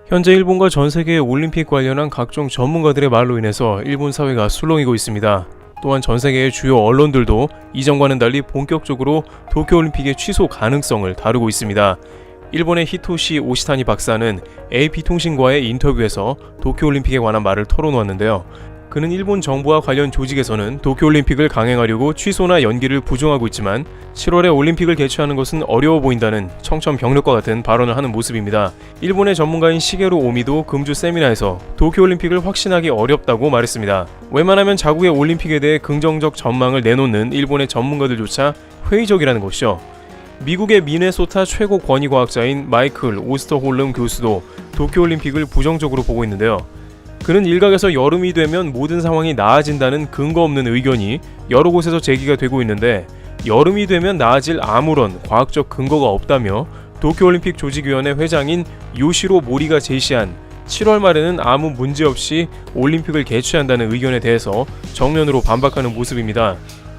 현재 일본과 전 세계의 올림픽 관련한 각종 전문가들의 말로 인해서 일본 사회가 술렁이고 있습니다. 또한 전 세계의 주요 언론들도 이전과는 달리 본격적으로 도쿄올림픽의 취소 가능성을 다루고 있습니다. 일본의 히토시 오시타니 박사는 AP통신과의 인터뷰에서 도쿄올림픽에 관한 말을 털어놓았는데요. 그는 일본 정부와 관련 조직에서는 도쿄올림픽을 강행하려고 취소나 연기를 부정하고 있지만 7월에 올림픽을 개최하는 것은 어려워 보인다는 청천벽력과 같은 발언을 하는 모습입니다. 일본의 전문가인 시게루 오미도 금주 세미나에서 도쿄올림픽을 확신하기 어렵다고 말했습니다. 웬만하면 자국의 올림픽에 대해 긍정적 전망을 내놓는 일본의 전문가들조차 회의적이라는 것이죠. 미국의 미네소타 최고 권위과학자인 마이클 오스터홀름 교수도 도쿄올림픽을 부정적으로 보고 있는데요. 그는 일각에서 여름이 되면 모든 상황이 나아진다는 근거 없는 의견이 여러 곳에서 제기가 되고 있는데 여름이 되면 나아질 아무런 과학적 근거가 없다며 도쿄올림픽 조직위원회 회장인 요시로 모리가 제시한 7월 말에는 아무 문제 없이 올림픽을 개최한다는 의견에 대해서 정면으로 반박하는 모습입니다.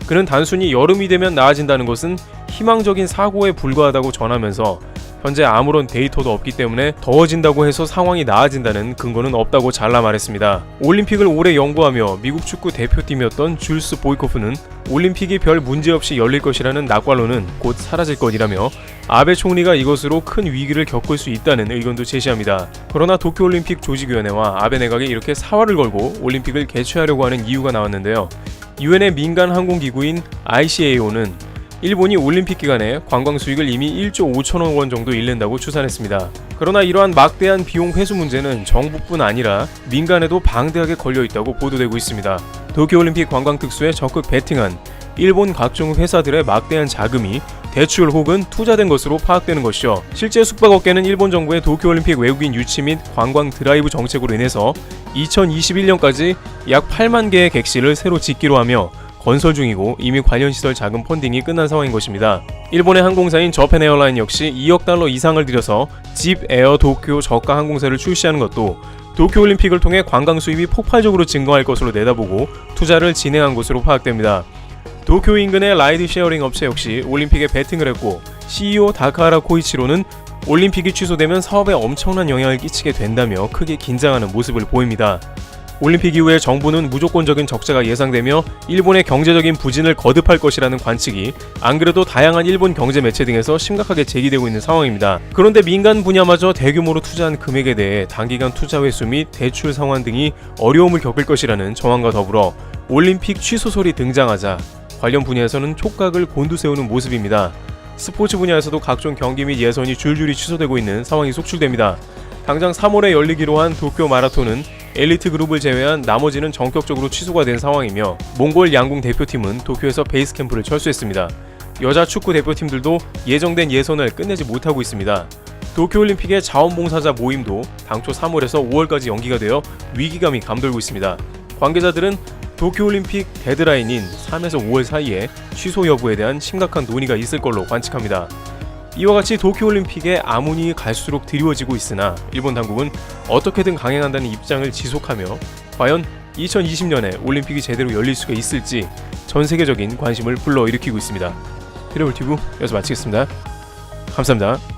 그는 단순히 여름이 되면 나아진다는 것은 희망적인 사고에 불과하다고 전하면서 현재 아무런 데이터도 없기 때문에 더워진다고 해서 상황이 나아진다는 근거는 없다고 잘라 말했습니다. 올림픽을 오래 연구하며 미국 축구 대표팀이었던 줄스 보이코프는 올림픽이 별 문제없이 열릴 것이라는 낙관론은 곧 사라질 것이라며 아베 총리가 이것으로 큰 위기를 겪을 수 있다는 의견도 제시합니다. 그러나 도쿄올림픽 조직위원회와 아베 내각이 이렇게 사활을 걸고 올림픽을 개최하려고 하는 이유가 나왔는데요. 유엔의 민간 항공기구인 ICAO는 일본이 올림픽 기간에 관광 수익을 이미 1조 5천억 원 정도 잃는다고 추산했습니다. 그러나 이러한 막대한 비용 회수 문제는 정부뿐 아니라 민간에도 방대하게 걸려있다고 보도되고 있습니다. 도쿄올림픽 관광특수에 적극 베팅한 일본 각종 회사들의 막대한 자금이 대출 혹은 투자된 것으로 파악되는 것이죠. 실제 숙박업계는 일본 정부의 도쿄올림픽 외국인 유치 및 관광 드라이브 정책으로 인해서 2021년까지 약 8만 개의 객실을 새로 짓기로 하며 건설 중이고 이미 관련 시설 자금 펀딩이 끝난 상황인 것입니다. 일본의 항공사인 저펜 에어라인 역시 2억 달러 이상을 들여서 집 에어 도쿄 저가 항공사를 출시하는 것도 도쿄올림픽을 통해 관광 수입이 폭발적으로 증가할 것으로 내다보고 투자를 진행한 것으로 파악됩니다. 도쿄 인근의 라이드 쉐어링 업체 역시 올림픽에 베팅을 했고 CEO 다카하라 코이치로는 올림픽이 취소되면 사업에 엄청난 영향을 끼치게 된다며 크게 긴장하는 모습을 보입니다. 올림픽 이후에 정부는 무조건적인 적자가 예상되며 일본의 경제적인 부진을 거듭할 것이라는 관측이 안 그래도 다양한 일본 경제 매체 등에서 심각하게 제기되고 있는 상황입니다. 그런데 민간 분야마저 대규모로 투자한 금액에 대해 단기간 투자 회수 및 대출 상환 등이 어려움을 겪을 것이라는 전망과 더불어 올림픽 취소설이 등장하자 관련 분야에서는 촉각을 곤두세우는 모습입니다. 스포츠 분야에서도 각종 경기 및 예선이 줄줄이 취소되고 있는 상황이 속출됩니다. 당장 3월에 열리기로 한 도쿄 마라톤은 엘리트 그룹을 제외한 나머지는 전격적으로 취소가 된 상황이며 몽골 양궁 대표팀은 도쿄에서 베이스 캠프를 철수했습니다. 여자 축구 대표팀들도 예정된 예선을 끝내지 못하고 있습니다. 도쿄올림픽의 자원봉사자 모임도 당초 3월에서 5월까지 연기가 되어 위기감이 감돌고 있습니다. 관계자들은 도쿄올림픽 데드라인인 3에서 5월 사이에 취소 여부에 대한 심각한 논의가 있을 걸로 관측합니다. 이와 같이 도쿄올림픽의 암운이 갈수록 드리워지고 있으나 일본 당국은 어떻게든 강행한다는 입장을 지속하며 과연 2020년에 올림픽이 제대로 열릴 수가 있을지 전 세계적인 관심을 불러일으키고 있습니다. 트래블튜브 여기서 마치겠습니다. 감사합니다.